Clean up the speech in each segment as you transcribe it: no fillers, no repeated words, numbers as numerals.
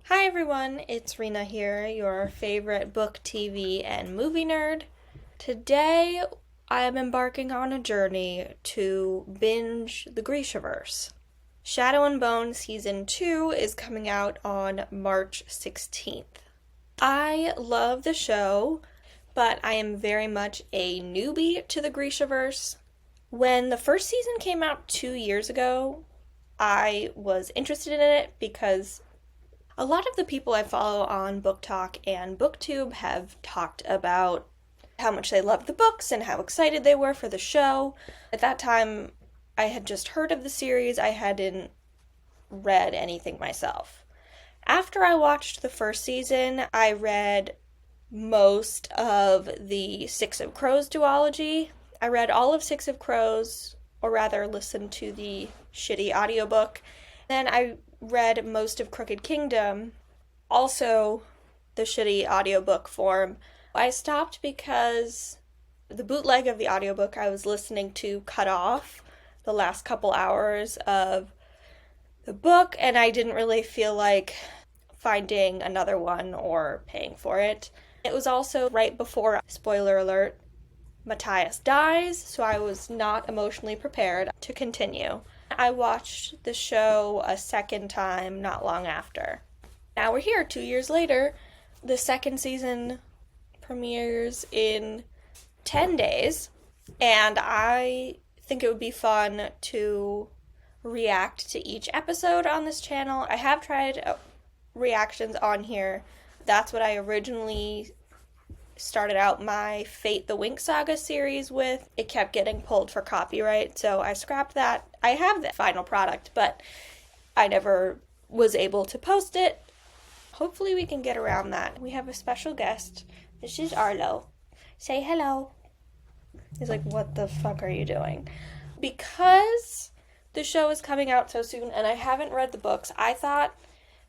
Hi everyone, it's Rena here, your favorite book, TV, and movie nerd. Today I am embarking on a journey to binge the Grishaverse. Shadow and Bone Season 2 is coming out on March 16th. I love the show, but I am very much a newbie to the Grishaverse. When the first season came out 2 years ago, I was interested in it because a lot of the people I follow on Book Talk and BookTube have talked about how much they loved the books and how excited they were for the show. At that time, I had just heard of the series. I hadn't read anything myself. After I watched the first season, I read most of the Six of Crows duology. I read all of Six of Crows, or rather listened to the shitty audiobook. Then I read most of Crooked Kingdom, also the shitty audiobook form. I stopped because the bootleg of the audiobook I was listening to cut off the last couple hours of the book, and I didn't really feel like finding another one or paying for it. It was also right before, spoiler alert, Matthias dies, so I was not emotionally prepared to continue. I watched the show a second time not long after. Now we're here 2 years later. The second season premieres in 10 days, and I think it would be fun to react to each episode on this channel. I have tried reactions on here. That's what I originally started out my Fate the Winx Saga series with. It kept getting pulled for copyright, so I scrapped that. I have the final product, but I never was able to post it. Hopefully we can get around that. We have a special guest. This is Arlo. Say hello. He's like, what the fuck are you doing? Because the show is coming out so soon and I haven't read the books, I thought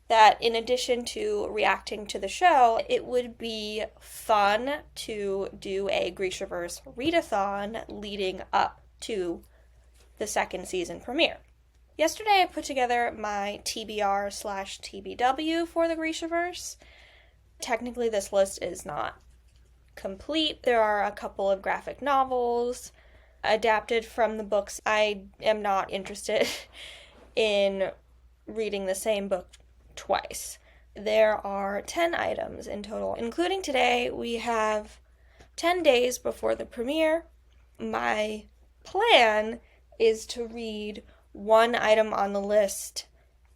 that in addition to reacting to the show, it would be fun to do a Grishaverse read-a-thon leading up to the second season premiere. Yesterday I put together my TBR/TBW for the Grishaverse. Technically this list is not complete. There are a couple of graphic novels adapted from the books. I am not interested in reading the same book twice. There are 10 items in total, including today. We have 10 days before the premiere. My plan is to read one item on the list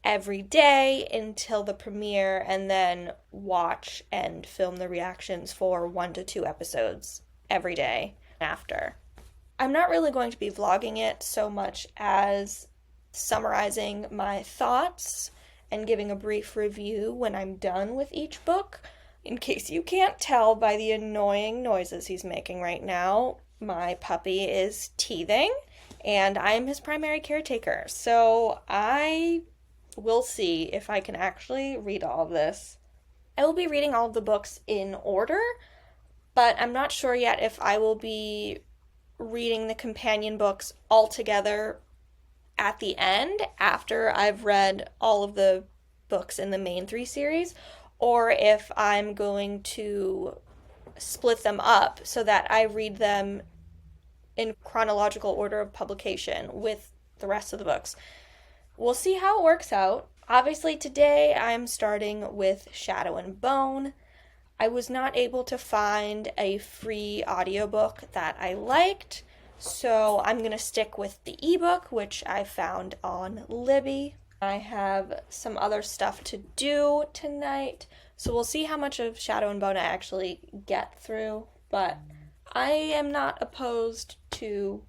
every day until the premiere, and then watch and film the reactions for 1 to 2 episodes every day after. I'm not really going to be vlogging it so much as summarizing my thoughts and giving a brief review when I'm done with each book. In case you can't tell by the annoying noises he's making right now, my puppy is teething, and I am his primary caretaker. So I will see if I can actually read all of this. I will be reading all of the books in order, but I'm not sure yet if I will be reading the companion books all together at the end after I've read all of the books in the main 3 series, or if I'm going to split them up so that I read them in chronological order of publication with the rest of the books. We'll see how it works out. Obviously today I'm starting with Shadow and Bone. I was not able to find a free audiobook that I liked, so I'm going to stick with the ebook, which I found on Libby. I have some other stuff to do tonight, so we'll see how much of Shadow and Bone I actually get through, but I am not opposed to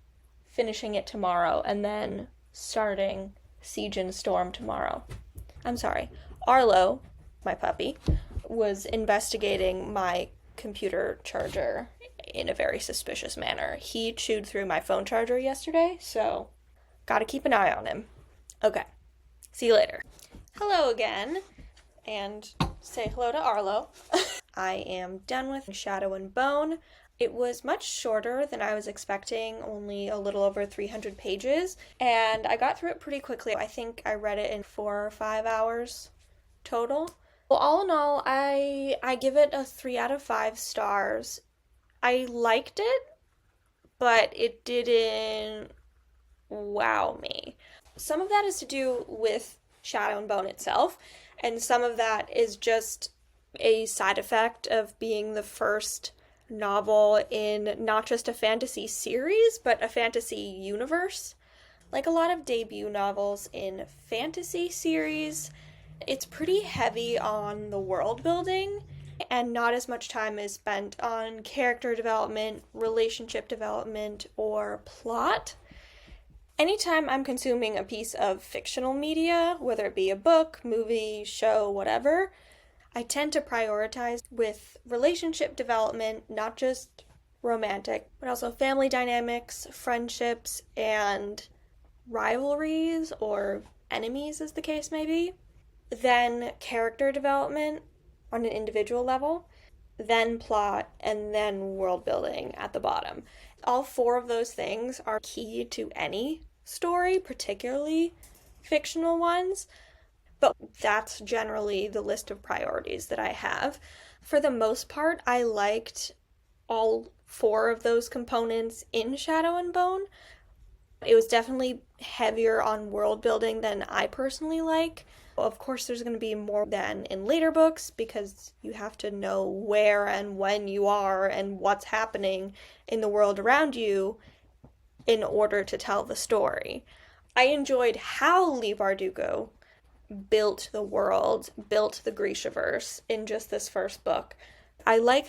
finishing it tomorrow and then starting Siege and Storm tomorrow. I'm sorry. Arlo, my puppy, was investigating my computer charger in a very suspicious manner. He chewed through my phone charger yesterday, so gotta keep an eye on him. Okay, see you later. Hello again, and say hello to Arlo. I am done with Shadow and Bone. It was much shorter than I was expecting, only a little over 300 pages, and I got through it pretty quickly. I think I read it in 4 or 5 hours total. Well, all in all, I give it a 3 out of 5 stars. I liked it, but it didn't wow me. Some of that is to do with Shadow and Bone itself, and some of that is just a side effect of being the first novel in not just a fantasy series, but a fantasy universe. Like a lot of debut novels in fantasy series, it's pretty heavy on the world building, and not as much time is spent on character development, relationship development, or plot. Anytime I'm consuming a piece of fictional media, whether it be a book, movie, show, whatever, I tend to prioritize with relationship development, not just romantic, but also family dynamics, friendships, and rivalries or enemies, as the case may be. Then character development on an individual level, then plot, and then world building at the bottom. All four of those things are key to any story, particularly fictional ones, but that's generally the list of priorities that I have. For the most part, I liked all four of those components in Shadow and Bone. It was definitely heavier on world building than I personally like. Of course, there's going to be more than in later books because you have to know where and when you are and what's happening in the world around you in order to tell the story. I enjoyed how Leigh Bardugo built the world, built the Grishaverse in just this first book. I like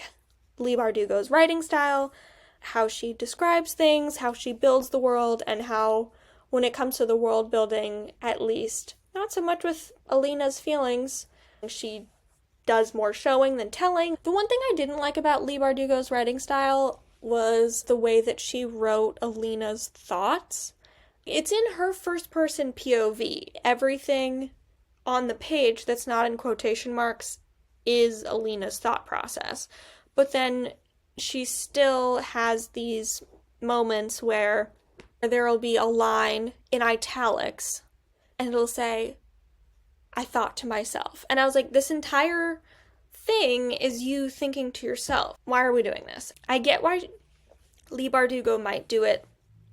Leigh Bardugo's writing style, how she describes things, how she builds the world, and how, when it comes to the world building, at least, not so much with Alina's feelings, she does more showing than telling. The one thing I didn't like about Leigh Bardugo's writing style was the way that she wrote Alina's thoughts. It's in her first-person POV. Everything on the page that's not in quotation marks is Alina's thought process. But then she still has these moments where there will be a line in italics and it'll say, "I thought to myself." And I was like, this entire thing is you thinking to yourself. Why are we doing this? I get why Leigh Bardugo might do it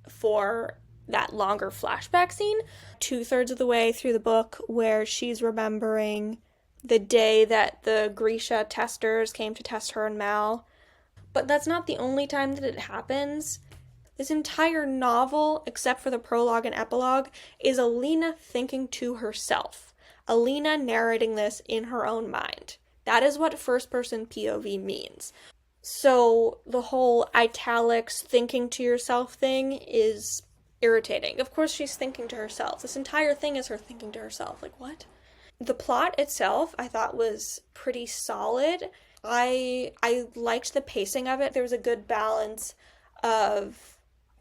for that longer flashback scene, 2/3 of the way through the book, where she's remembering the day that the Grisha testers came to test her and Mal. But that's not the only time that it happens. This entire novel, except for the prologue and epilogue, is Alina thinking to herself. Alina narrating this in her own mind. That is what first-person POV means. So the whole italics thinking to yourself thing is irritating. Of course she's thinking to herself. This entire thing is her thinking to herself. Like, what? The plot itself, I thought, was pretty solid. I liked the pacing of it. There was a good balance of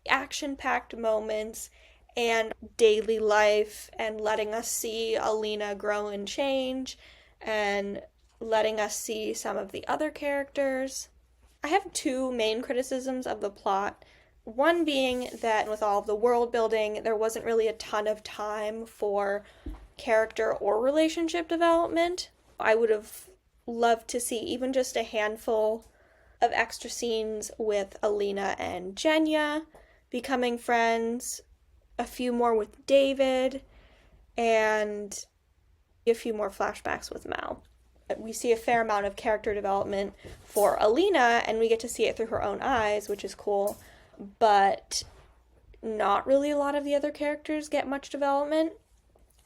action-packed moments and daily life and letting us see Alina grow and change and letting us see some of the other characters. I have two main criticisms of the plot. One being that with all of the world building, there wasn't really a ton of time for character or relationship development. I would have loved to see even just a handful of extra scenes with Alina and Genya becoming friends, a few more with David, and a few more flashbacks with Mal. We see a fair amount of character development for Alina, and we get to see it through her own eyes, which is cool, but not really a lot of the other characters get much development,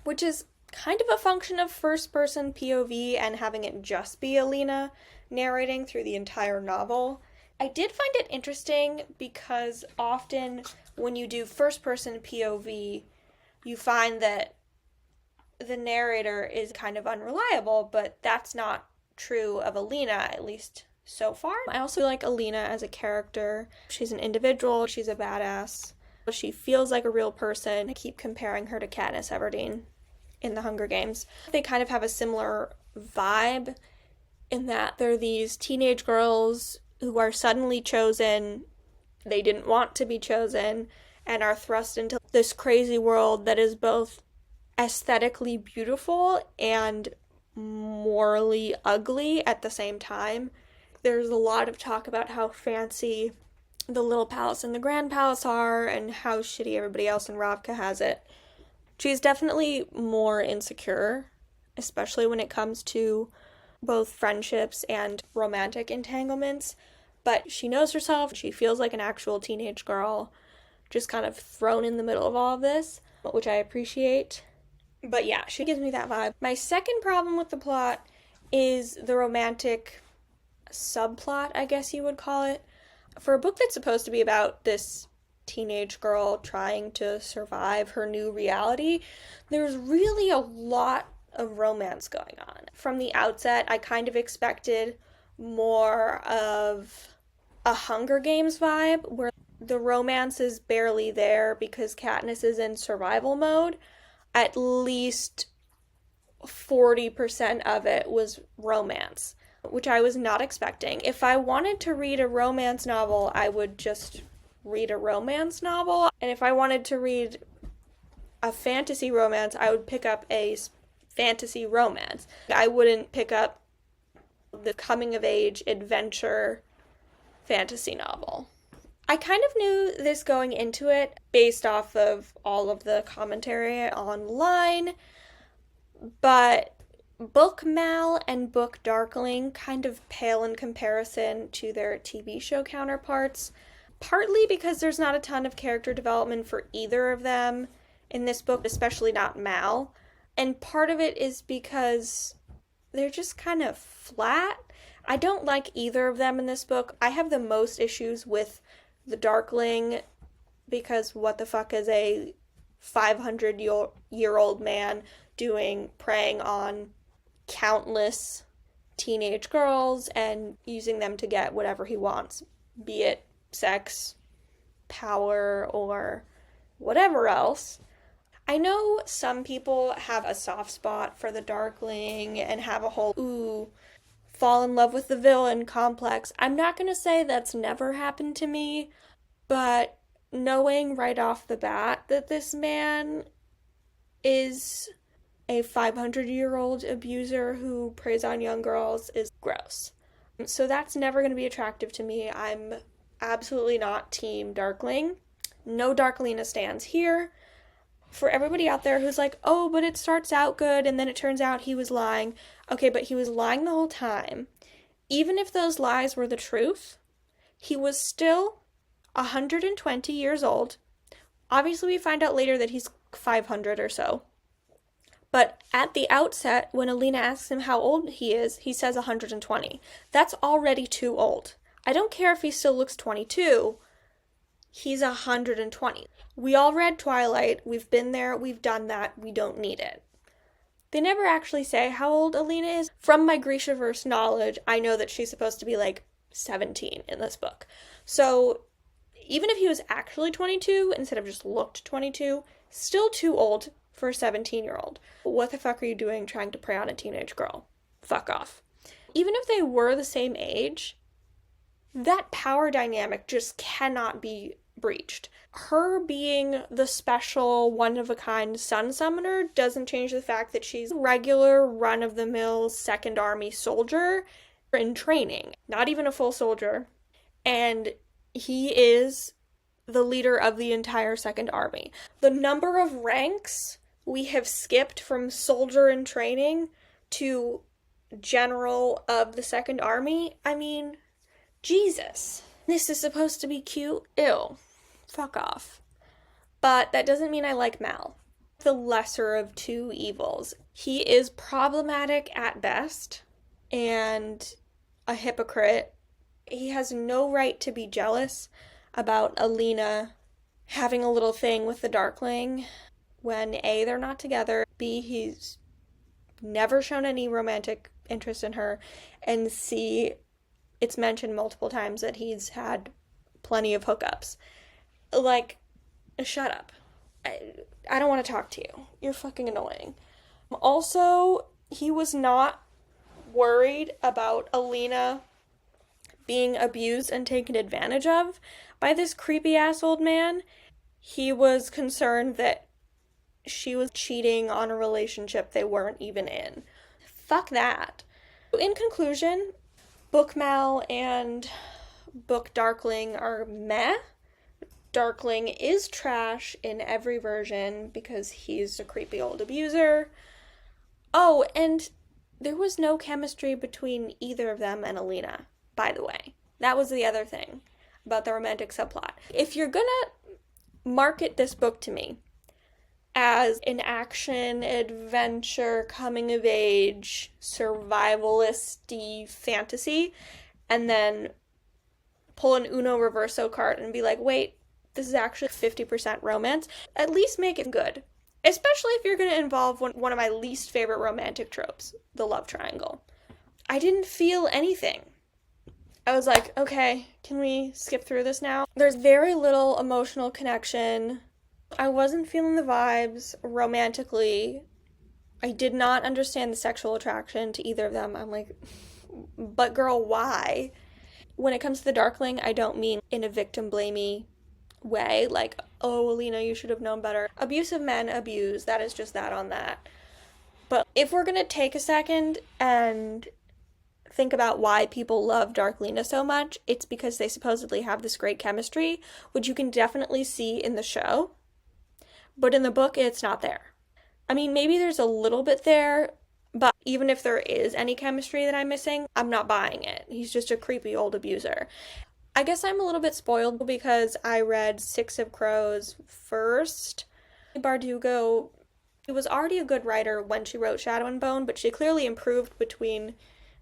which is kind of a function of first-person POV and having it just be Alina narrating through the entire novel. I did find it interesting because often when you do first-person POV, you find that the narrator is kind of unreliable, but that's not true of Alina, at least so far. I also like Alina as a character. She's an individual, she's a badass. She feels like a real person. I keep comparing her to Katniss Everdeen in the Hunger Games. They kind of have a similar vibe in that they're these teenage girls who are suddenly chosen. They didn't want to be chosen and are thrust into this crazy world that is both aesthetically beautiful and morally ugly at the same time. There's a lot of talk about how fancy the little palace and the grand palace are and how shitty everybody else in Ravka has it. She's definitely more insecure, especially when it comes to both friendships and romantic entanglements. But she knows herself. She feels like an actual teenage girl, just kind of thrown in the middle of all of this, which I appreciate. But yeah, she gives me that vibe. My second problem with the plot is the romantic subplot, I guess you would call it. For a book that's supposed to be about this teenage girl trying to survive her new reality, there's really a lot of romance going on. From the outset, I kind of expected more of a Hunger Games vibe, where the romance is barely there because Katniss is in survival mode. At least 40% of it was romance, which I was not expecting. If I wanted to read a romance novel, I would just read a romance novel. And if I wanted to read a fantasy romance, I would pick up a fantasy romance. I wouldn't pick up the coming of age adventure fantasy novel. I kind of knew this going into it based off of all of the commentary online, but Book Mal and Book Darkling kind of pale in comparison to their TV show counterparts, partly because there's not a ton of character development for either of them in this book, especially not Mal, and part of it is because they're just kind of flat. I don't like either of them in this book. I have the most issues with the Darkling because what the fuck is a 500-year-old man doing, preying on countless teenage girls and using them to get whatever he wants, be it sex, power, or whatever else. I know some people have a soft spot for the Darkling and have a whole, ooh, fall in love with the villain complex. I'm not going to say that's never happened to me, but knowing right off the bat that this man is a 500-year-old abuser who preys on young girls is gross. So that's never going to be attractive to me. I'm absolutely not team Darkling. No Darklina stands here. For everybody out there who's like, oh, but it starts out good and then it turns out he was lying. Okay, but he was lying the whole time. Even if those lies were the truth, he was still 120 years old. Obviously, we find out later that he's 500 or so. But at the outset, when Alina asks him how old he is, he says 120. That's already too old. I don't care if he still looks 22. He's 120. We all read Twilight. We've been there. We've done that. We don't need it. They never actually say how old Alina is. From my Grishaverse knowledge, I know that she's supposed to be like 17 in this book. So even if he was actually 22 instead of just looked 22, still too old for a 17-year-old. What the fuck are you doing trying to prey on a teenage girl? Fuck off. Even if they were the same age, that power dynamic just cannot be breached. Her being the special, one-of-a-kind sun summoner doesn't change the fact that she's a regular, run-of-the-mill Second Army soldier in training. Not even a full soldier. And he is the leader of the entire Second Army. The number of ranks we have skipped from soldier in training to general of the Second Army, I mean, Jesus. This is supposed to be cute? Ew. Fuck off. But that doesn't mean I like Mal. The lesser of two evils. He is problematic at best and a hypocrite. He has no right to be jealous about Alina having a little thing with the Darkling when A, they're not together, B, he's never shown any romantic interest in her, and C, it's mentioned multiple times that he's had plenty of hookups. Like, shut up. I don't want to talk to you. You're fucking annoying. Also, he was not worried about Alina being abused and taken advantage of by this creepy ass old man. He was concerned that she was cheating on a relationship they weren't even in. Fuck that. In conclusion, Book Mal and Book Darkling are meh. Darkling is trash in every version because he's a creepy old abuser. Oh, and there was no chemistry between either of them and Alina, by the way. That was the other thing about the romantic subplot. If you're gonna market this book to me as an action, adventure, coming of age, survivalist-y fantasy, and then pull an Uno Reverso card and be like, wait, this is actually 50% romance, at least make it good. Especially if you're going to involve one of my least favorite romantic tropes, the love triangle. I didn't feel anything. I was like, okay, can we skip through this now? There's very little emotional connection. I wasn't feeling the vibes romantically. I did not understand the sexual attraction to either of them. I'm like, but girl, why? When it comes to the Darkling, I don't mean in a victim-blamey way, like, oh, Alina, you should have known better. Abusive men abuse, that is just that on that. But if we're gonna take a second and think about why people love Darklina so much, it's because they supposedly have this great chemistry, which you can definitely see in the show, but in the book, it's not there. I mean, maybe there's a little bit there, but even if there is any chemistry that I'm missing, I'm not buying it. He's just a creepy old abuser. I guess I'm a little bit spoiled because I read Six of Crows first. Bardugo was already a good writer when she wrote Shadow and Bone, but she clearly improved between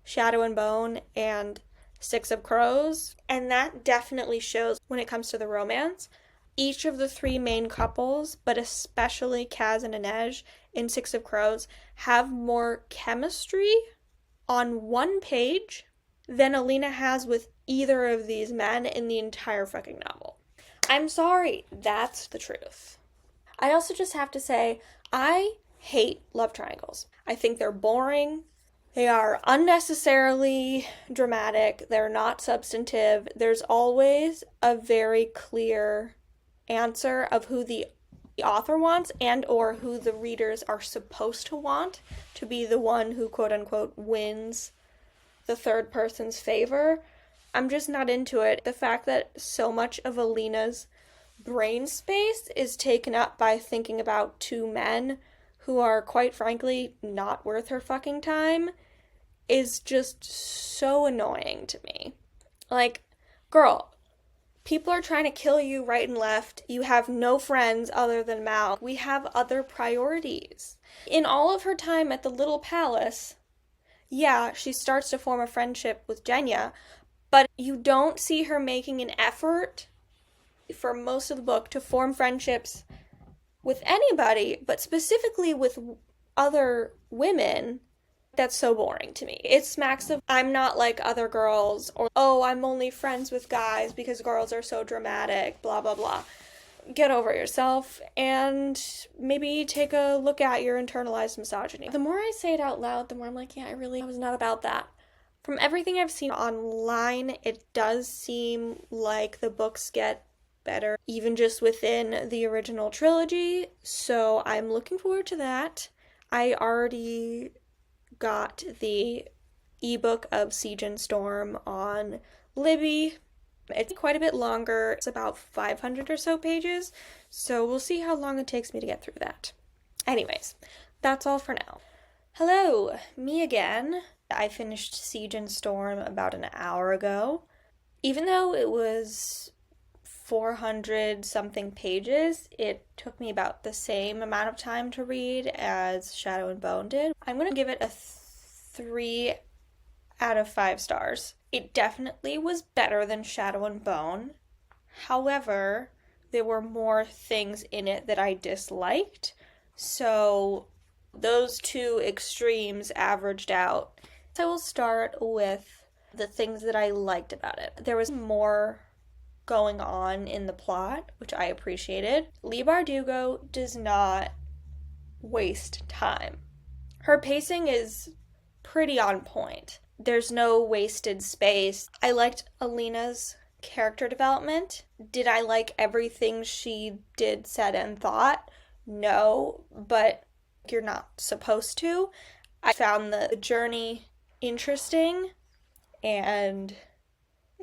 Shadow and Bone and Six of Crows, and that definitely shows when it comes to the romance. Each of the three main couples, but especially Kaz and Inej in Six of Crows, have more chemistry on one page than Alina has with either of these men in the entire fucking novel. I'm sorry, that's the truth. I also just have to say, I hate love triangles. I think they're boring. They are unnecessarily dramatic. They're not substantive. There's always a very clear answer of who the author wants and or who the readers are supposed to want to be the one who quote-unquote wins the third person's favor. I'm just not into it. The fact that so much of Alina's brain space is taken up by thinking about two men who are, quite frankly, not worth her fucking time is just so annoying to me. Like, girl, people are trying to kill you right and left. You have no friends other than Mal. We have other priorities. In all of her time at the Little Palace, yeah, she starts to form a friendship with Genya, but you don't see her making an effort for most of the book to form friendships with anybody, but specifically with other women. That's so boring to me. It smacks of, I'm not like other girls, or, oh, I'm only friends with guys because girls are so dramatic, blah, blah, blah. Get over yourself and maybe take a look at your internalized misogyny. The more I say it out loud, the more I'm like, yeah, I was not about that. From everything I've seen online, it does seem like the books get better, even just within the original trilogy, so I'm looking forward to that. I already got the ebook of Siege and Storm on Libby. It's quite a bit longer. It's about 500 or so pages, so we'll see how long it takes me to get through that. Anyways, that's all for now. Hello, me again. I finished Siege and Storm about an hour ago. Even though it was 400 something pages, it took me about the same amount of time to read as Shadow and Bone did. I'm going to give it a 3 out of 5 stars. It definitely was better than Shadow and Bone. However, there were more things in it that I disliked, so those two extremes averaged out. So I will start with the things that I liked about it. There was more going on in the plot, which I appreciated. Leigh Bardugo does not waste time. Her pacing is pretty on point. There's no wasted space. I liked Alina's character development. Did I like everything she did, said, and thought? No, but you're not supposed to. I found the journey interesting and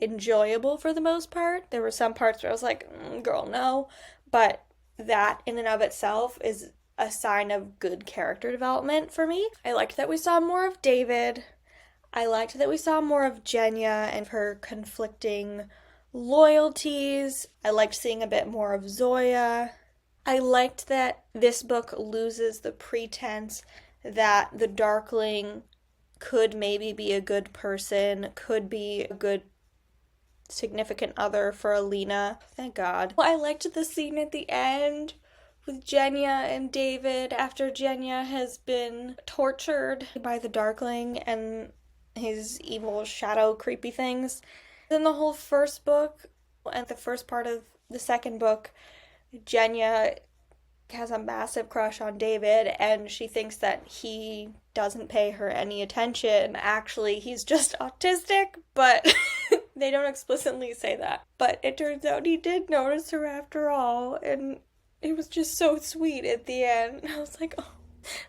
enjoyable for the most part. There were some parts where I was like, girl, no. But that in and of itself is a sign of good character development for me. I liked that we saw more of David. I liked that we saw more of Genya and her conflicting loyalties. I liked seeing a bit more of Zoya. I liked that this book loses the pretense that the Darkling could maybe be a good person, could be a good significant other for Alina. Thank God. Well, I liked the scene at the end with Genya and David after Genya has been tortured by the Darkling and his evil shadow creepy things. In the whole first book and the first part of the second book, Genya has a massive crush on David and she thinks that he doesn't pay her any attention. Actually, he's just autistic, but they don't explicitly say that. But it turns out he did notice her after all, and it was just so sweet at the end. I was like, oh,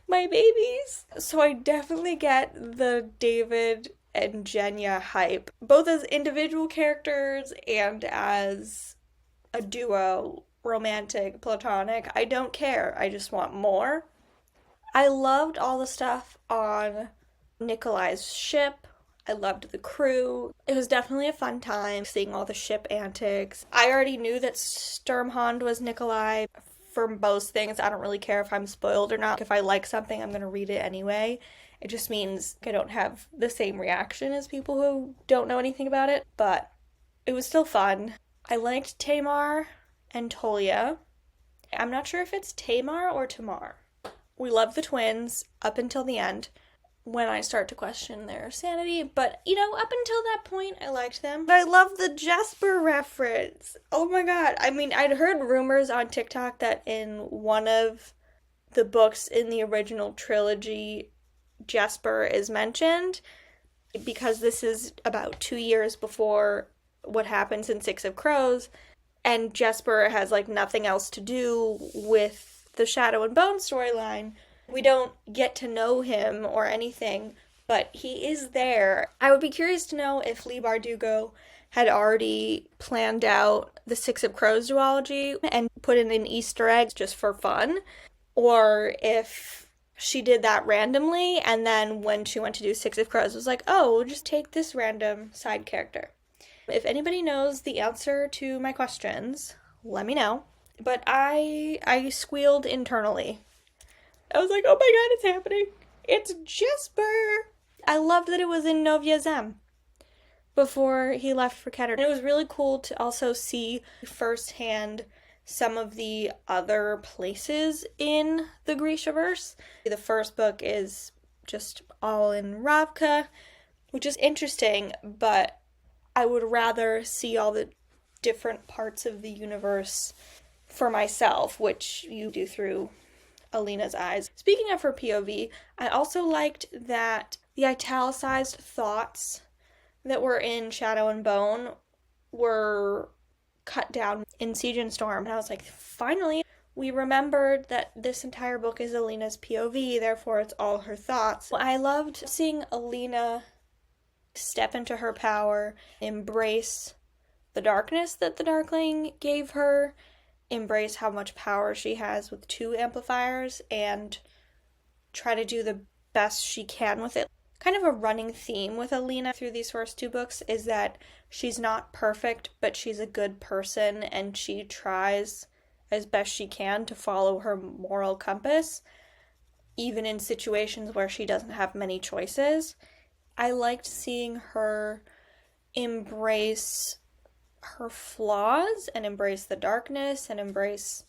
my babies. So I definitely get the David and Genya hype, both as individual characters and as a duo, romantic, platonic. I don't care. I just want more. I loved all the stuff on Nikolai's ship. I loved the crew. It was definitely a fun time seeing all the ship antics. I already knew that Sturmhond was Nikolai for most things. I don't really care if I'm spoiled or not. If I like something, I'm going to read it anyway. It just means I don't have the same reaction as people who don't know anything about it, but it was still fun. I liked Tamar and Tolia. I'm not sure if it's Tamar or Tamar. We love the twins up until the end when I start to question their sanity, but up until that point I liked them. But I love the Jesper reference. Oh my god. I mean, I'd heard rumors on TikTok that in one of the books in the original trilogy, Jesper is mentioned, because this is about 2 years before what happens in Six of Crows, and Jesper has nothing else to do with the Shadow and Bone storyline. We don't get to know him or anything, but he is there. I would be curious to know if Leigh Bardugo had already planned out the Six of Crows duology and put in an Easter egg just for fun, or if she did that randomly and then when she went to do Six of Crows was like, oh, we'll just take this random side character. If anybody knows the answer to my questions, let me know. But I squealed internally. I was like, oh my god, it's happening. It's Jesper. I loved that it was in Novya Zem before he left for Keter. And it was really cool to also see firsthand some of the other places in the Grishaverse. The first book is just all in Ravka, which is interesting, but I would rather see all the different parts of the universe for myself, which you do through Alina's eyes. Speaking of her POV, I also liked that the italicized thoughts that were in Shadow and Bone were cut down in Siege and Storm. And I was like, finally, we remembered that this entire book is Alina's POV, therefore it's all her thoughts. I loved seeing Alina step into her power, embrace the darkness that the Darkling gave her, embrace how much power she has with 2 amplifiers, and try to do the best she can with it. Kind of a running theme with Alina through these first 2 books is that she's not perfect, but she's a good person, and she tries as best she can to follow her moral compass, even in situations where she doesn't have many choices. I liked seeing her embrace her flaws and embrace the darkness and embrace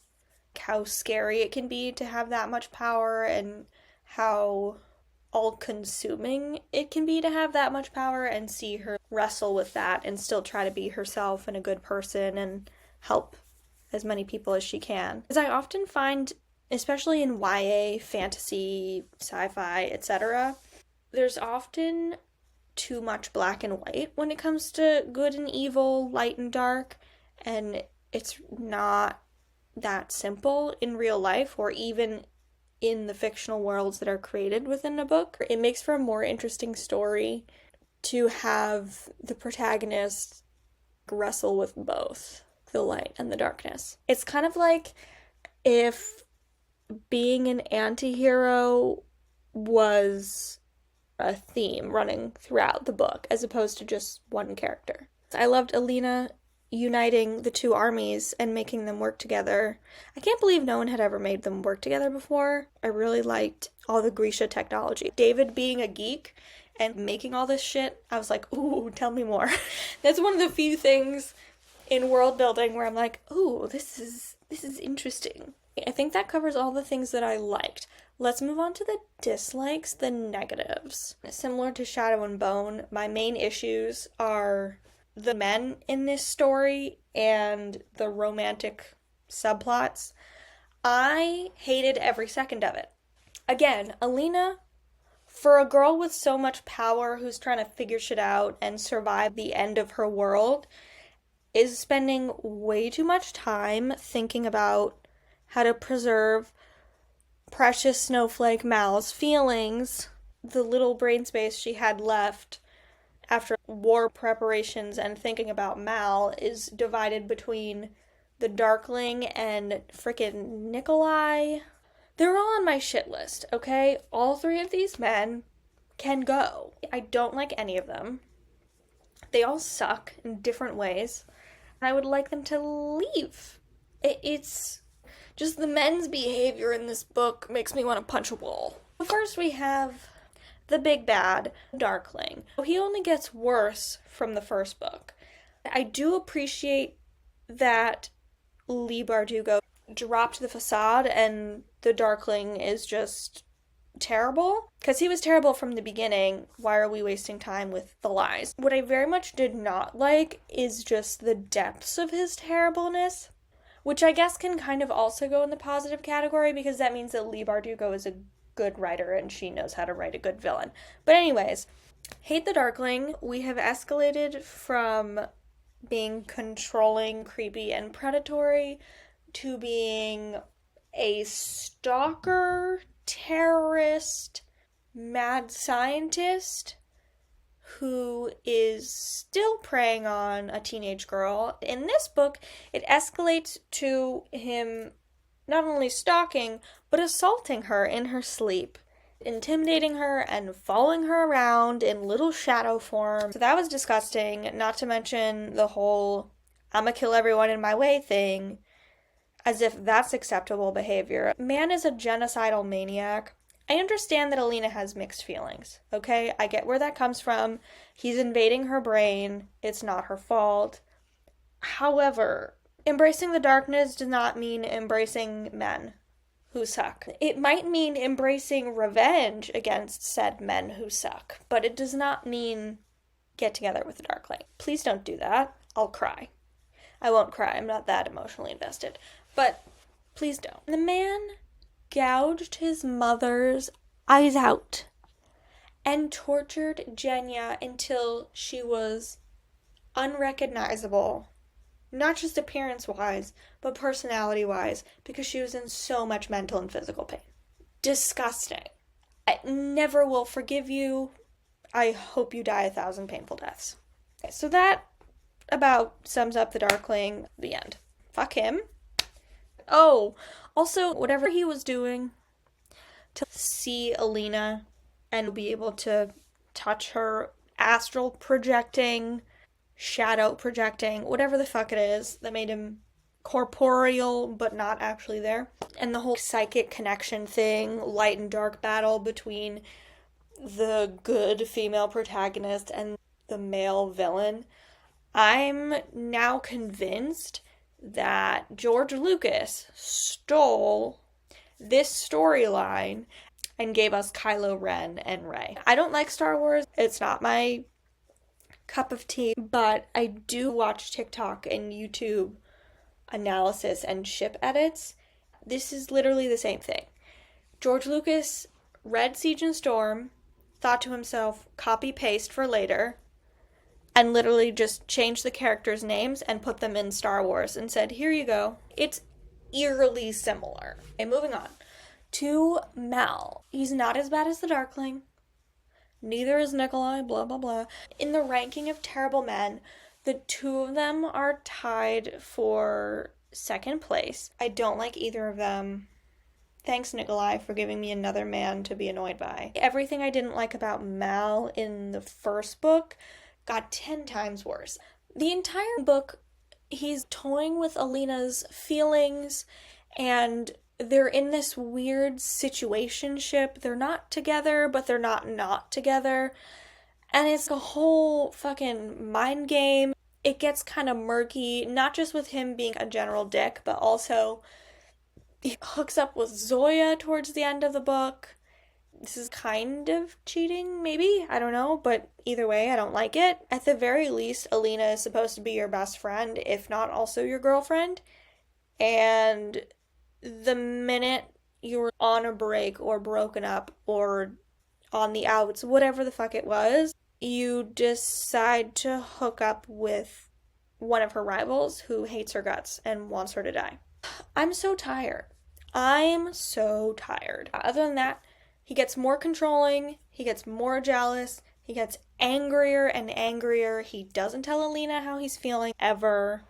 how scary it can be to have that much power and how all-consuming it can be to have that much power, and see her wrestle with that and still try to be herself and a good person and help as many people as she can. Because I often find, especially in YA, fantasy, sci-fi, etc., there's often too much black and white when it comes to good and evil, light and dark, and it's not that simple in real life or even in the fictional worlds that are created within a book. It makes for a more interesting story to have the protagonist wrestle with both the light and the darkness. It's kind of like if being an anti-hero was a theme running throughout the book as opposed to just one character. I loved Alina uniting the two armies and making them work together. I can't believe no one had ever made them work together before. I really liked all the Grisha technology. David being a geek and making all this shit, I was like, ooh, tell me more. That's one of the few things in world building where I'm like, ooh, this is interesting. I think that covers all the things that I liked. Let's move on to the dislikes, the negatives. Similar to Shadow and Bone, my main issues are the men in this story and the romantic subplots. I hated every second of it. Again, Alina, for a girl with so much power who's trying to figure shit out and survive the end of her world, is spending way too much time thinking about how to preserve precious snowflake Mal's feelings. The little brain space she had left after war preparations and thinking about Mal is divided between the Darkling and frickin' Nikolai. They're all on my shit list, okay? All three of these men can go. I don't like any of them. They all suck in different ways. And I would like them to leave. It's just the men's behavior in this book makes me want to punch a wall. First we have the big bad, Darkling. He only gets worse from the first book. I do appreciate that Leigh Bardugo dropped the facade and the Darkling is just terrible. Because he was terrible from the beginning. Why are we wasting time with the lies? What I very much did not like is just the depths of his terribleness. Which I guess can kind of also go in the positive category because that means that Leigh Bardugo is a good writer and she knows how to write a good villain. But anyways, hate the Darkling. We have escalated from being controlling, creepy, and predatory to being a stalker, terrorist, mad scientist who is still preying on a teenage girl. In this book, it escalates to him not only stalking, but assaulting her in her sleep, intimidating her and following her around in little shadow form. So that was disgusting, not to mention the whole I'ma kill everyone in my way thing, as if that's acceptable behavior. Man is a genocidal maniac. I understand that Alina has mixed feelings, okay? I get where that comes from. He's invading her brain. It's not her fault. However, embracing the darkness does not mean embracing men who suck. It might mean embracing revenge against said men who suck, but it does not mean get together with the Darkling. Please don't do that. I'll cry. I won't cry. I'm not that emotionally invested. But please don't. The man gouged his mother's eyes out and tortured Genya until she was unrecognizable. Not just appearance-wise, but personality-wise, because she was in so much mental and physical pain. Disgusting. I never will forgive you. I hope you die 1,000 painful deaths. Okay, so that about sums up the Darkling. The end. Fuck him. Oh, also, whatever he was doing to see Alina and be able to touch her, astral projecting, shadow projecting, whatever the fuck it is that made him corporeal but not actually there. And the whole psychic connection thing, light and dark battle between the good female protagonist and the male villain. I'm now convinced that George Lucas stole this storyline and gave us Kylo Ren and Rey. I don't like Star Wars. It's not my cup of tea, but I do watch TikTok and YouTube analysis and ship edits. This is literally the same thing. George Lucas read Siege and Storm, thought to himself, copy paste for later, and literally just changed the characters' names and put them in Star Wars and said, here you go. It's eerily similar. Okay, moving on to Mal. He's not as bad as the Darkling. Neither is Nikolai, blah, blah, blah. In the ranking of terrible men, the two of them are tied for second place. I don't like either of them. Thanks, Nikolai, for giving me another man to be annoyed by. Everything I didn't like about Mal in the first book got 10 times worse. The entire book, he's toying with Alina's feelings, and they're in this weird situationship. They're not together, but they're not together. And it's a whole fucking mind game. It gets kind of murky, not just with him being a general dick, but also he hooks up with Zoya towards the end of the book. This is kind of cheating, maybe? I don't know, but either way, I don't like it. At the very least, Alina is supposed to be your best friend, if not also your girlfriend. And the minute you're on a break or broken up or on the outs, whatever the fuck it was, you decide to hook up with one of her rivals who hates her guts and wants her to die. I'm so tired. Other than that, he gets more controlling, he gets more jealous, he gets angrier and angrier. He doesn't tell Alina how he's feeling ever.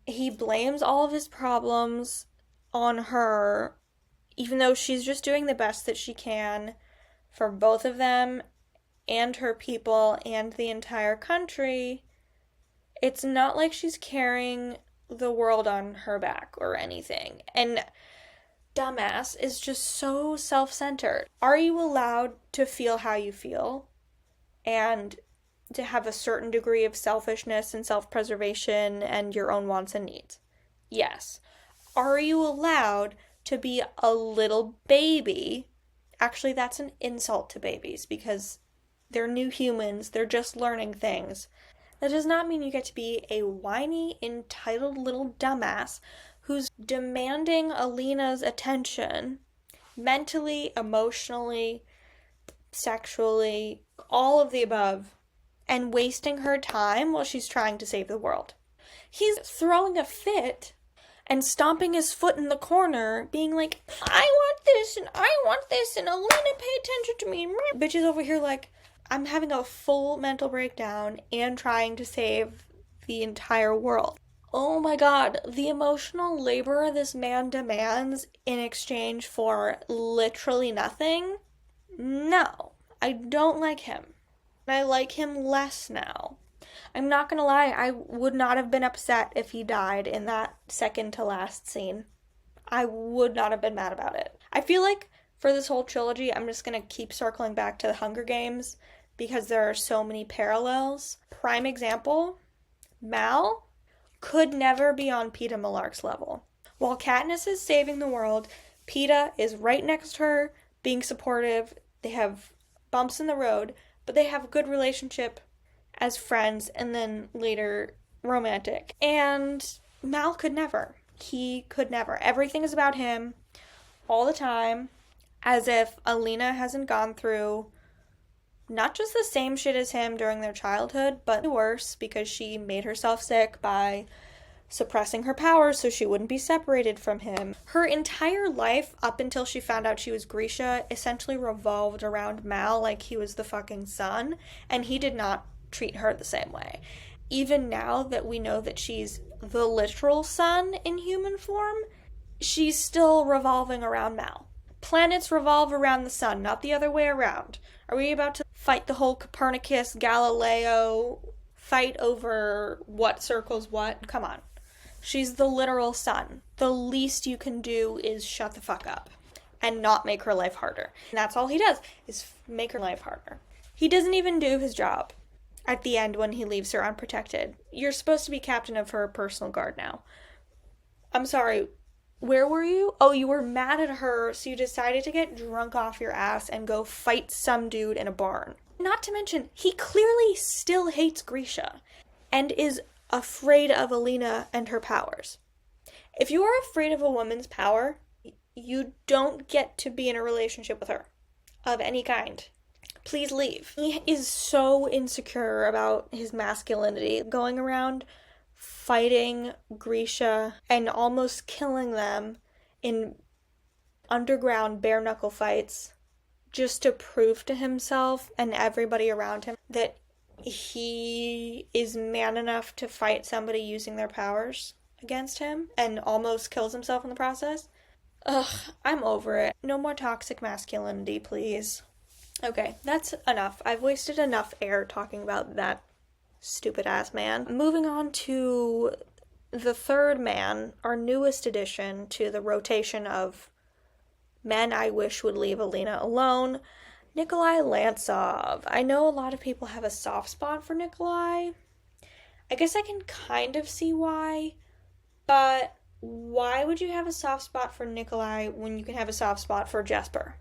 He blames all of his problems on her, even though she's just doing the best that she can for both of them and her people and the entire country. It's not like she's carrying the world on her back or anything. And dumbass is just so self-centered. Are you allowed to feel how you feel and to have a certain degree of selfishness and self-preservation and your own wants and needs? Yes. Are you allowed to be a little baby? Actually, that's an insult to babies because they're new humans. They're just learning things. That does not mean you get to be a whiny, entitled little dumbass who's demanding Alina's attention mentally, emotionally, sexually, all of the above, and wasting her time while she's trying to save the world. He's throwing a fit and stomping his foot in the corner, being like, I want this, and Alina, pay attention to me. Bitch is over here like, I'm having a full mental breakdown and trying to save the entire world. Oh my god, the emotional labor this man demands in exchange for literally nothing? No, I don't like him. I like him less now. I'm not gonna lie, I would not have been upset if he died in that second to last scene. I would not have been mad about it. I feel like for this whole trilogy, I'm just gonna keep circling back to the Hunger Games because there are so many parallels. Prime example, Mal could never be on Peeta Mellark's level. While Katniss is saving the world, Peeta is right next to her, being supportive. They have bumps in the road, but they have a good relationship as friends and then later romantic. And Mal could never. He could never. Everything is about him all the time, as if Alina hasn't gone through not just the same shit as him during their childhood, but worse because she made herself sick by suppressing her powers so she wouldn't be separated from him. Her entire life, up until she found out she was Grisha, essentially revolved around Mal like he was the fucking son, and he did not treat her the same way. Even now that we know that she's the literal sun in human form, she's still revolving around Mal. Planets revolve around the sun, not the other way around. Are we about to fight the whole Copernicus, Galileo fight over what circles what? Come on. She's the literal sun. The least you can do is shut the fuck up and not make her life harder. And that's all he does, is make her life harder. He doesn't even do his job at the end when he leaves her unprotected. You're supposed to be captain of her personal guard now. I'm sorry, where were you? Oh, you were mad at her, so you decided to get drunk off your ass and go fight some dude in a barn. Not to mention, he clearly still hates Grisha and is afraid of Alina and her powers. If you are afraid of a woman's power, you don't get to be in a relationship with her of any kind. please leave. He is so insecure about his masculinity, going around fighting Grisha and almost killing them in underground bare knuckle fights just to prove to himself and everybody around him that he is man enough to fight somebody using their powers against him, and almost kills himself in the process. Ugh, I'm over it. No more toxic masculinity, please. Okay, that's enough. I've wasted enough air talking about that stupid ass man. Moving on to the third man, our newest addition to the rotation of men I wish would leave Alina alone, Nikolai Lantsov. I know a lot of people have a soft spot for Nikolai. I guess I can kind of see why, but why would you have a soft spot for Nikolai when you can have a soft spot for Jesper?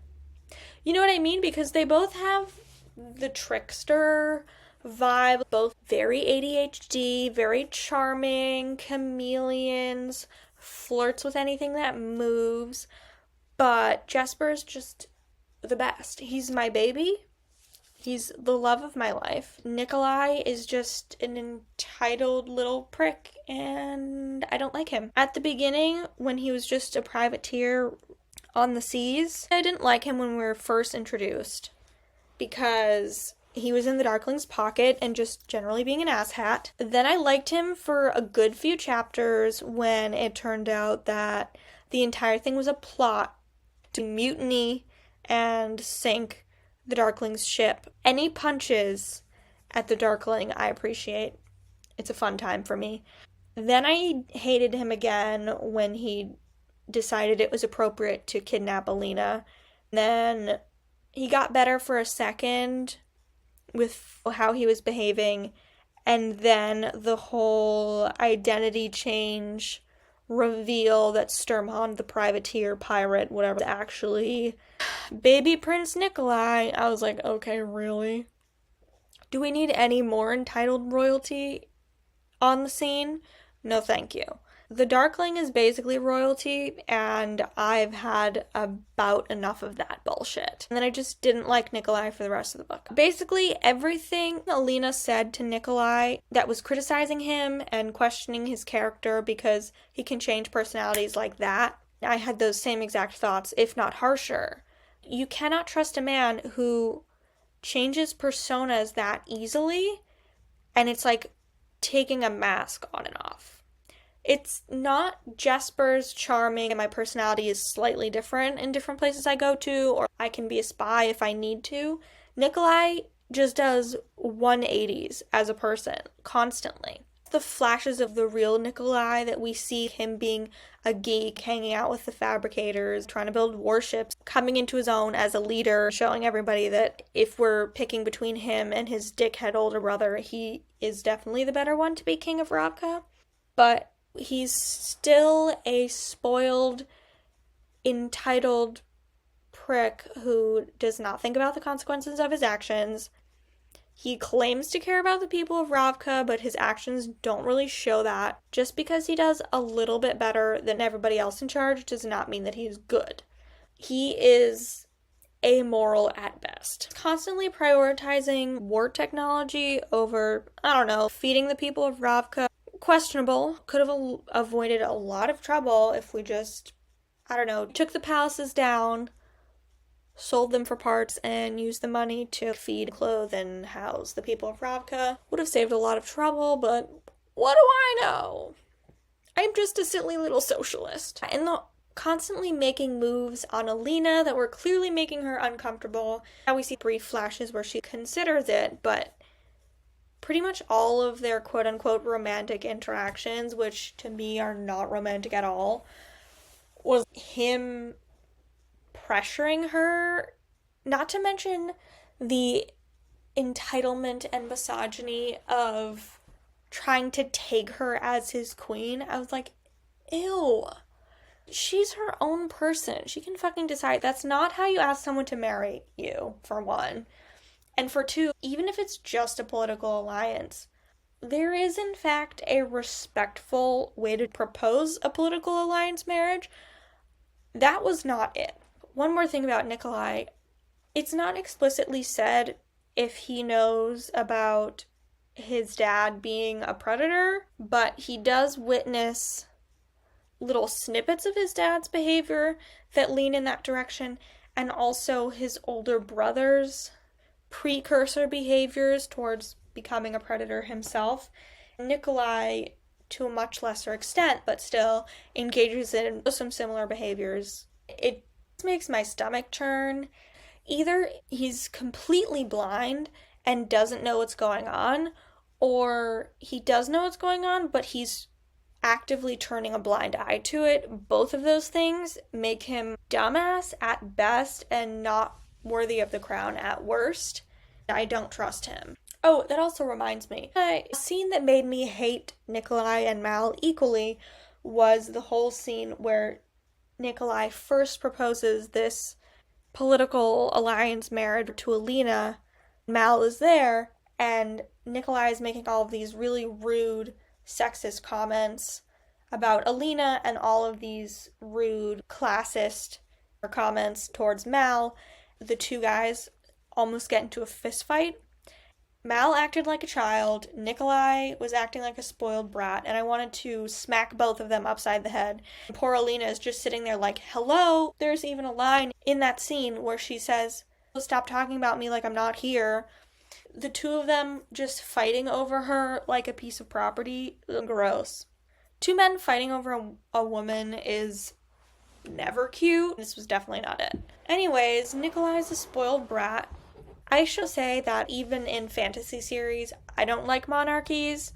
You know what I mean? Because they both have the trickster vibe, both very ADHD, very charming, chameleons, flirts with anything that moves, but Jesper's just the best. He's my baby. He's the love of my life. Nikolai is just an entitled little prick, and I don't like him. At the beginning, when he was just a privateer on the seas, I didn't like him when we were first introduced, because he was in the Darkling's pocket and just generally being an asshat. Then I liked him for a good few chapters when it turned out that the entire thing was a plot to mutiny and sink the Darkling's ship. Any punches at the Darkling I appreciate. It's a fun time for me. Then I hated him again when he decided it was appropriate to kidnap Alina. Then he got better for a second with how he was behaving, and then the whole identity change reveal that Sturmhond, the privateer, pirate, whatever, actually baby Prince Nikolai. I was like, okay, really? Do we need any more entitled royalty on the scene? No, thank you. The Darkling is basically royalty, and I've had about enough of that bullshit. And then I just didn't like Nikolai for the rest of the book. Basically, everything Alina said to Nikolai that was criticizing him and questioning his character because he can change personalities like that, I had those same exact thoughts, if not harsher. You cannot trust a man who changes personas that easily, and it's like taking a mask on and off. It's not Jesper's charming and my personality is slightly different in different places I go to, or I can be a spy if I need to. Nikolai just does 180s as a person, constantly. The flashes of the real Nikolai that we see, him being a geek, hanging out with the fabricators, trying to build warships, coming into his own as a leader, showing everybody that if we're picking between him and his dickhead older brother, he is definitely the better one to be king of Ravka. But he's still a spoiled, entitled prick who does not think about the consequences of his actions. He claims to care about the people of Ravka, but his actions don't really show that. Just because he does a little bit better than everybody else in charge does not mean that he's good. He is amoral at best. Constantly prioritizing war technology over, I don't know, feeding the people of Ravka. Questionable. Could have avoided a lot of trouble if we just, I don't know, took the palaces down, sold them for parts, and used the money to feed, clothe, and house the people of Ravka. Would have saved a lot of trouble, but what do I know? I'm just a silly little socialist. And constantly making moves on Alina that were clearly making her uncomfortable. Now we see brief flashes where she considers it, but pretty much all of their quote-unquote romantic interactions, which to me are not romantic at all, was him pressuring her, not to mention the entitlement and misogyny of trying to take her as his queen. I was like, ew. She's her own person. She can fucking decide. That's not how you ask someone to marry you, for one. And for two, even if it's just a political alliance, there is in fact a respectful way to propose a political alliance marriage. That was not it. One more thing about Nikolai. It's not explicitly said if he knows about his dad being a predator, but he does witness little snippets of his dad's behavior that lean in that direction, and also his older brother's precursor behaviors towards becoming a predator himself. Nikolai, to a much lesser extent, but still engages in some similar behaviors. It makes my stomach churn. Either he's completely blind and doesn't know what's going on, or he does know what's going on, but he's actively turning a blind eye to it. Both of those things make him dumbass at best and not worthy of the crown at worst. I don't trust him. Oh, that also reminds me. A scene that made me hate Nikolai and Mal equally was the whole scene where Nikolai first proposes this political alliance marriage to Alina. Mal is there, and Nikolai is making all of these really rude, sexist comments about Alina and all of these rude, classist comments towards Mal. The two guys almost get into a fist fight. Mal acted like a child, Nikolai was acting like a spoiled brat, and I wanted to smack both of them upside the head. Poor Alina is just sitting there like, hello? There's even a line in that scene where she says, stop talking about me like I'm not here. The two of them just fighting over her like a piece of property. Gross. Two men fighting over a woman is never cute. This was definitely not it. Anyways, Nikolai's a spoiled brat. I should say that even in fantasy series, I don't like monarchies.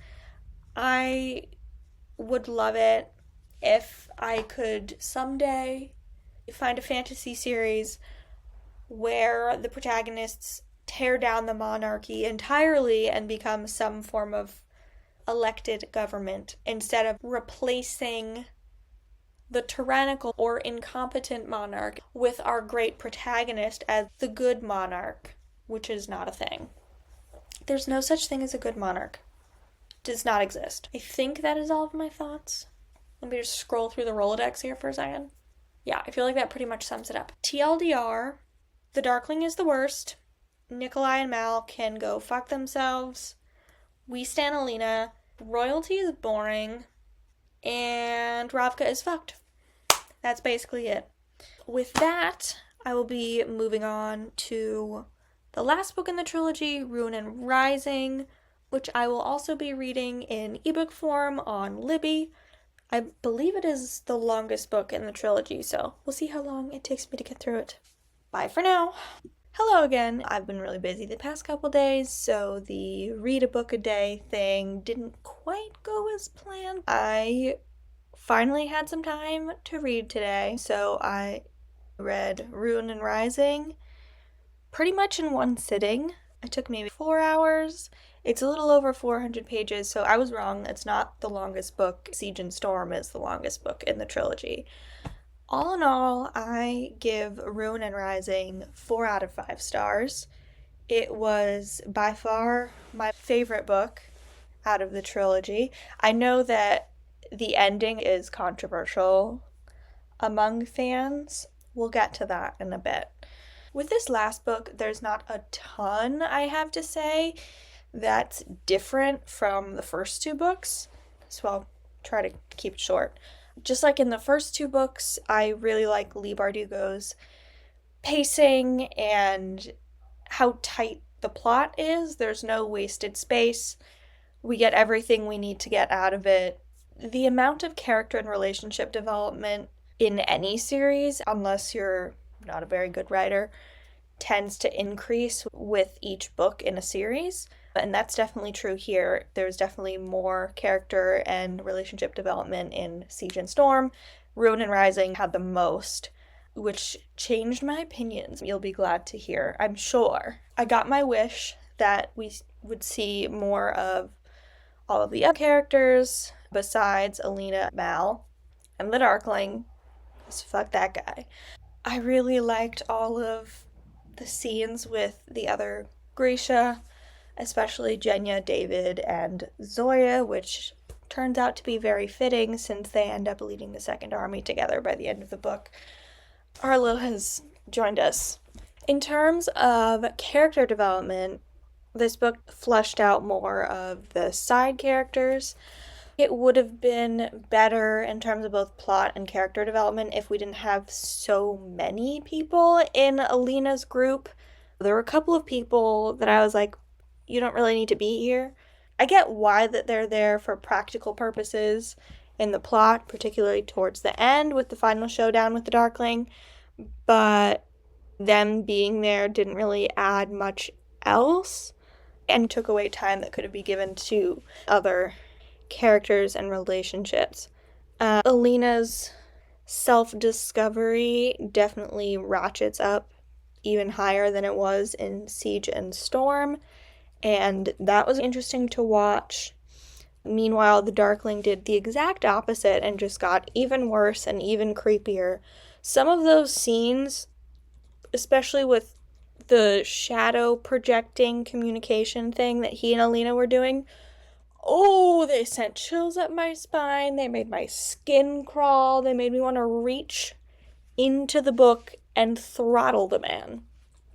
I would love it if I could someday find a fantasy series where the protagonists tear down the monarchy entirely and become some form of elected government instead of replacing the tyrannical or incompetent monarch with our great protagonist as the good monarch, which is not a thing. There's no such thing as a good monarch. It does not exist. I think that is all of my thoughts. Let me just scroll through the Rolodex here for a second. Yeah, I feel like that pretty much sums it up. TLDR, the Darkling is the worst. Nikolai and Mal can go fuck themselves. We stan Alina. Royalty is boring. And Ravka is fucked. That's basically it. With that, I will be moving on to the last book in the trilogy, Ruin and Rising, which I will also be reading in ebook form on Libby. I believe it is the longest book in the trilogy, so we'll see how long it takes me to get through it. Bye for now. Hello again. I've been really busy the past couple days, so the read a book a day thing didn't quite go as planned. I finally had some time to read today, so I read Ruin and Rising pretty much in one sitting. It took maybe 4 hours. It's a little over 400 pages, so I was wrong. It's not the longest book. Siege and Storm is the longest book in the trilogy. All in all, I give Ruin and Rising 4 out of 5 stars. It was by far my favorite book out of the trilogy. I know that the ending is controversial among fans. We'll get to that in a bit. With this last book, there's not a ton I have to say that's different from the first two books, so I'll try to keep it short. Just like in the first two books, I really like Leigh Bardugo's pacing and how tight the plot is. There's no wasted space. We get everything we need to get out of it. The amount of character and relationship development in any series, unless you're not a very good writer, tends to increase with each book in a series. And that's definitely true here. There's definitely more character and relationship development in Siege and Storm. Ruin and Rising had the most, which changed my opinions. You'll be glad to hear, I'm sure. I got my wish that we would see more of all of the other characters besides Alina, Mal, and the Darkling. So fuck that guy. I really liked all of the scenes with the other Grisha, especially Genya, David, and Zoya, which turns out to be very fitting since they end up leading the Second Army together by the end of the book. Arlo has joined us In terms of character development, this book fleshed out more of the side characters. It would have been better in terms of both plot and character development if we didn't have so many people in Alina's group. There were a couple of people that I was like, you don't really need to be here. I get why that they're there for practical purposes in the plot, particularly towards the end with the final showdown with the Darkling, but them being there didn't really add much else and took away time that could have been given to other characters and relationships. Alina's self-discovery definitely ratchets up even higher than it was in Siege and Storm, and that was interesting to watch. Meanwhile, the Darkling did the exact opposite and just got even worse and even creepier. Some of those scenes, especially with the shadow projecting communication thing that he and Alina were doing, oh, they sent chills up my spine. They made my skin crawl. They made me want to reach into the book and throttle the man.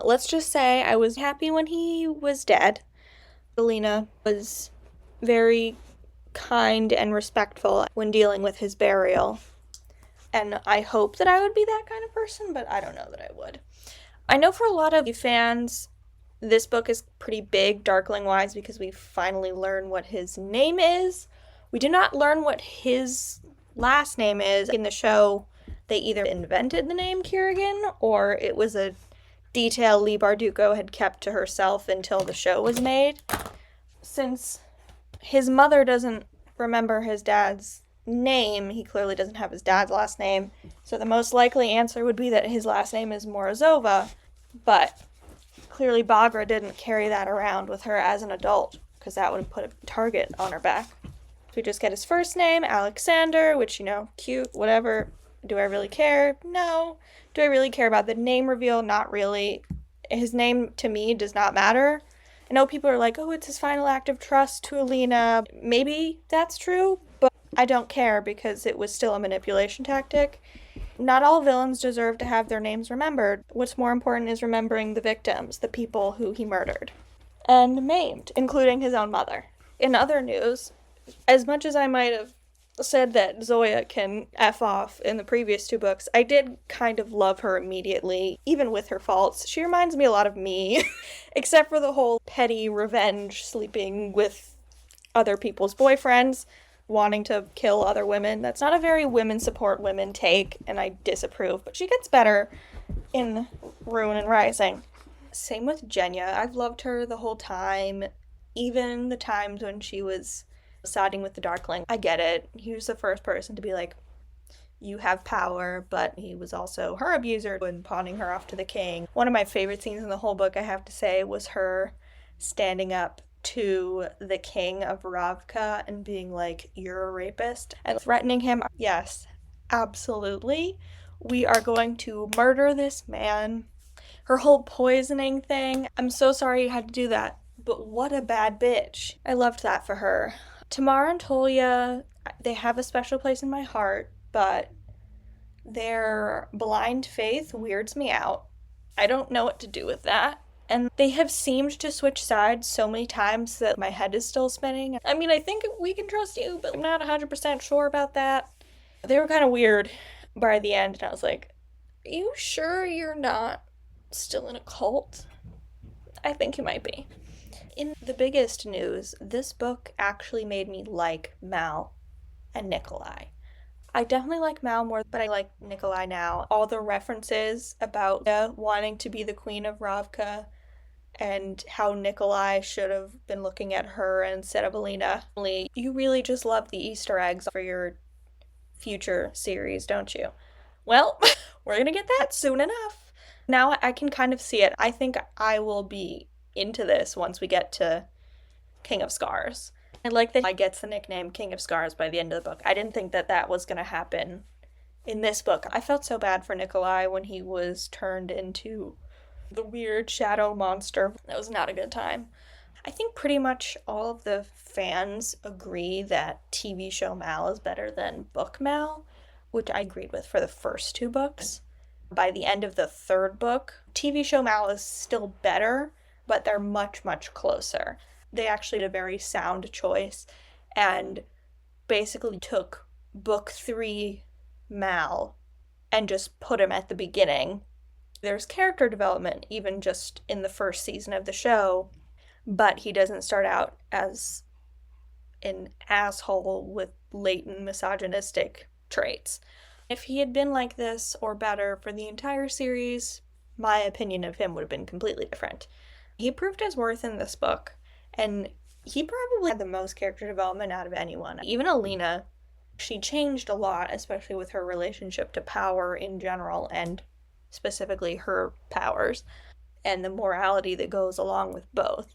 Let's just say I was happy when he was dead. Alina was very kind and respectful when dealing with his burial. And I hope that I would be that kind of person, but I don't know that I would. I know for a lot of fans, this book is pretty big, Darkling-wise, because we finally learn what his name is. We do not learn what his last name is. In the show, they either invented the name Kerrigan, or it was a detail Leigh Bardugo had kept to herself until the show was made. Since his mother doesn't remember his dad's name, he clearly doesn't have his dad's last name, so the most likely answer would be that his last name is Morozova, but clearly Bagra didn't carry that around with her as an adult, because that would have put a target on her back. So we just get his first name, Alexander, which, cute, whatever. Do I really care? No. Do I really care about the name reveal? Not really. His name, to me, does not matter. I know people are like, oh, it's his final act of trust to Alina. Maybe that's true, but I don't care because it was still a manipulation tactic. Not all villains deserve to have their names remembered. What's more important is remembering the victims, the people who he murdered and maimed, including his own mother. In other news, as much as I might have said that Zoya can F off in the previous two books, I did kind of love her immediately, even with her faults. She reminds me a lot of me, except for the whole petty revenge, sleeping with other people's boyfriends, wanting to kill other women. That's not a very women support women take, and I disapprove, but she gets better in Ruin and Rising. Same with Genya. I've loved her the whole time, even the times when she was siding with the Darkling. I get it. He was the first person to be like, you have power, but he was also her abuser and pawning her off to the king. One of my favorite scenes in the whole book, I have to say, was her standing up to the king of Ravka and being like, you're a rapist, and threatening him. Yes, absolutely. We are going to murder this man. Her whole poisoning thing, I'm so sorry you had to do that, but what a bad bitch. I loved that for her. Tamara and Tolia, they have a special place in my heart, but their blind faith weirds me out. I don't know what to do with that. And they have seemed to switch sides so many times that my head is still spinning. I mean, I think we can trust you, but I'm not 100% sure about that. They were kind of weird by the end, and I was like, are you sure you're not still in a cult? I think you might be. In the biggest news, this book actually made me like Mal and Nikolai. I definitely like Mal more, but I like Nikolai now. All the references about wanting to be the queen of Ravka and how Nikolai should have been looking at her instead of Alina. You really just love the Easter eggs for your future series, don't you? Well, we're gonna get that soon enough. Now I can kind of see it. I think I will be into this once we get to King of Scars. I like that he gets the nickname King of Scars by the end of the book. I didn't think that was going to happen in this book. I felt so bad for Nikolai when he was turned into the weird shadow monster. That was not a good time. I think pretty much all of the fans agree that TV show Mal is better than book Mal, which I agreed with for the first two books. By the end of the third book, TV show Mal is still better, but they're much, much closer. They actually did a very sound choice and basically took book 3 Mal and just put him at the beginning. There's character development even just in the first season of the show, but he doesn't start out as an asshole with latent misogynistic traits. If he had been like this or better for the entire series, my opinion of him would have been completely different. He proved his worth in this book, and he probably had the most character development out of anyone. Even Alina, she changed a lot, especially with her relationship to power in general, and specifically her powers, and the morality that goes along with both.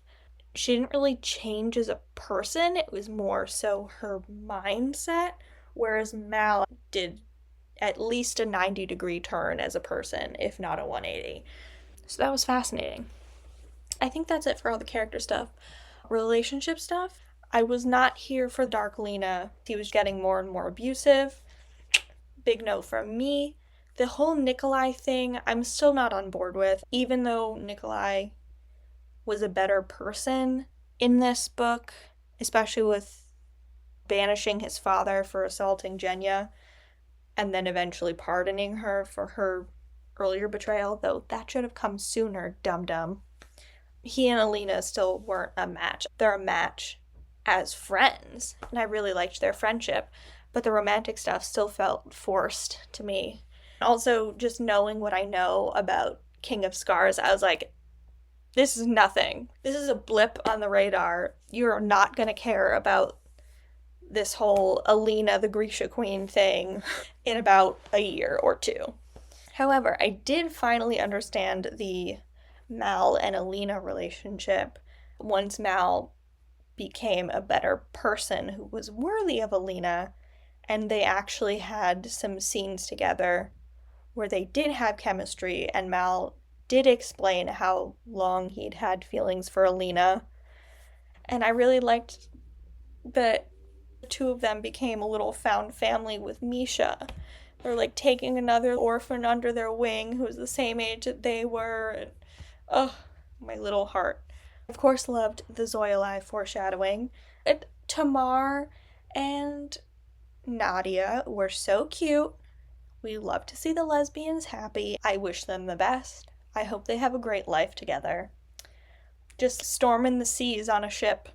She didn't really change as a person, it was more so her mindset, whereas Mal did at least a 90-degree turn as a person, if not a 180. So that was fascinating. I think that's it for all the character stuff. Relationship stuff, I was not here for Dark Lena. He was getting more and more abusive. Big no from me. The whole Nikolai thing, I'm still not on board with. Even though Nikolai was a better person in this book, especially with banishing his father for assaulting Genya, and then eventually pardoning her for her earlier betrayal, though that should have come sooner, dum-dum. He and Alina still weren't a match. They're a match as friends, and I really liked their friendship, but the romantic stuff still felt forced to me. Also, just knowing what I know about King of Scars, I was like, this is nothing. This is a blip on the radar. You're not going to care about this whole Alina the Grisha Queen thing in about a year or two. However, I did finally understand the Mal and Alina relationship once Mal became a better person who was worthy of Alina, and they actually had some scenes together where they did have chemistry, and Mal did explain how long he'd had feelings for Alina. And I really liked that the two of them became a little found family with Misha. They're like taking another orphan under their wing who's the same age that they were. And, oh, my little heart. Of course, loved the Zoyalai foreshadowing. And Tamar and Nadia were so cute. We love to see the lesbians happy. I wish them the best. I hope they have a great life together. Just storming the seas on a ship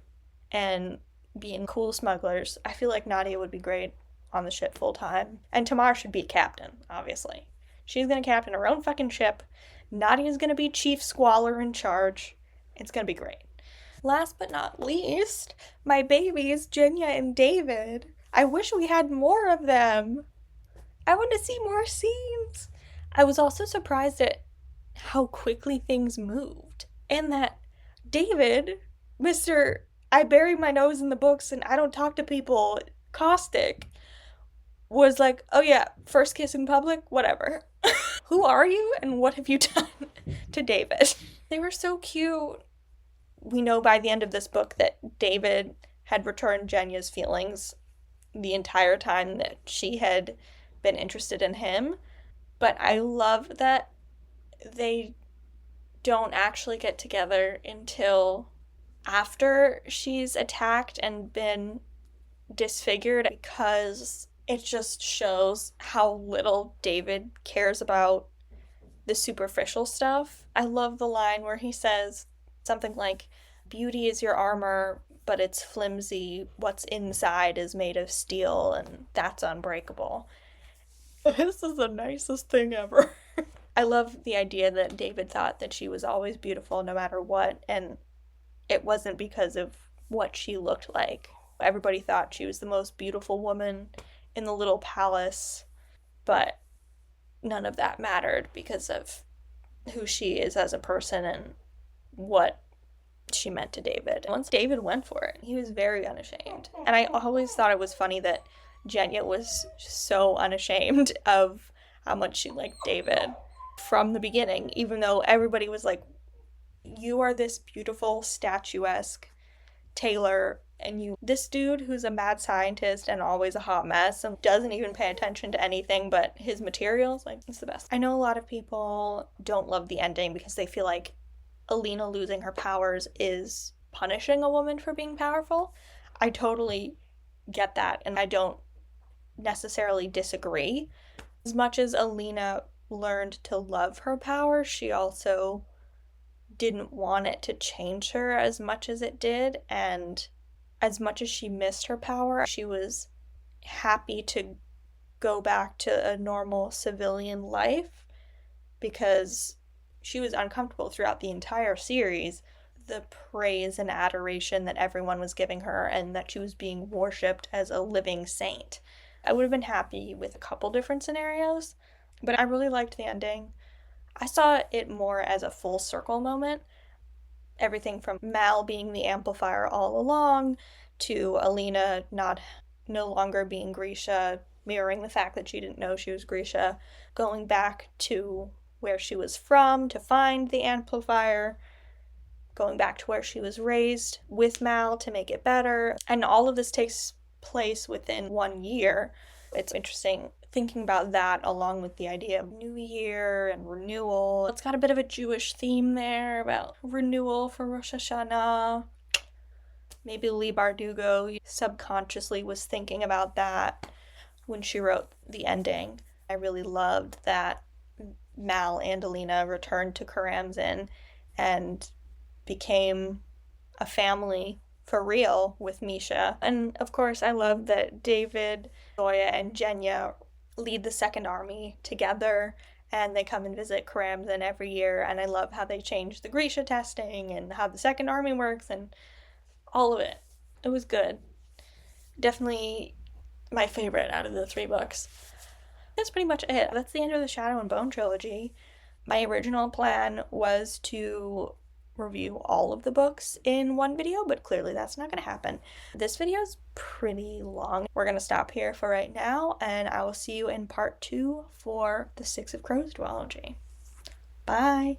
and being cool smugglers. I feel like Nadia would be great on the ship full time. And Tamar should be captain, obviously. She's gonna captain her own fucking ship. Nadia's gonna be chief squaller in charge. It's gonna be great. Last but not least, my babies, Genya and David. I wish we had more of them. I want to see more scenes. I was also surprised at how quickly things moved. And that David, Mr. I bury my nose in the books and I don't talk to people, caustic, was like, oh yeah, first kiss in public, whatever. Who are you and what have you done to David? They were so cute. We know by the end of this book that David had returned Genya's feelings the entire time that she had been interested in him. But I love that they don't actually get together until after she's attacked and been disfigured, because it just shows how little David cares about the superficial stuff. I love the line where he says something like, beauty is your armor, but it's flimsy. What's inside is made of steel, and that's unbreakable. This is the nicest thing ever. I love the idea that David thought that she was always beautiful no matter what, and it wasn't because of what she looked like. Everybody thought she was the most beautiful woman in the little palace, but none of that mattered because of who she is as a person and what she meant to David. Once David went for it, he was very unashamed. And I always thought it was funny that Genya was so unashamed of how much she liked David from the beginning, even though everybody was like, you are this beautiful, statuesque tailor and this dude who's a mad scientist and always a hot mess and doesn't even pay attention to anything but his materials, like, it's the best. I know a lot of people don't love the ending because they feel like Alina losing her powers is punishing a woman for being powerful. I totally get that, and I don't necessarily disagree. As much as Alina learned to love her power, she also didn't want it to change her as much as it did, and as much as she missed her power, she was happy to go back to a normal civilian life because she was uncomfortable throughout the entire series. The praise and adoration that everyone was giving her, and that she was being worshipped as a living saint. I would have been happy with a couple different scenarios, but I really liked the ending. I saw it more as a full circle moment. Everything from Mal being the amplifier all along, to Alina no longer being Grisha, mirroring the fact that she didn't know she was Grisha, going back to where she was from to find the amplifier, going back to where she was raised with Mal to make it better. And all of this takes place within 1 year. It's interesting thinking about that along with the idea of New Year and renewal. It's got a bit of a Jewish theme there about renewal for Rosh Hashanah. Maybe Leigh Bardugo subconsciously was thinking about that when she wrote the ending. I really loved that Mal and Alina returned to Karamzin and became a family for real with Misha. And of course, I love that David, Zoya, and Genya lead the Second Army together, and they come and visit Karamzin every year. And I love how they change the Grisha testing and how the Second Army works and all of it. It was good. Definitely my favorite out of the 3 books. That's pretty much it. That's the end of the Shadow and Bone trilogy. My original plan was to review all of the books in one video, but clearly that's not going to happen. This video is pretty long. We're going to stop here for right now, and I will see you in part 2 for the Six of Crows duology. Bye!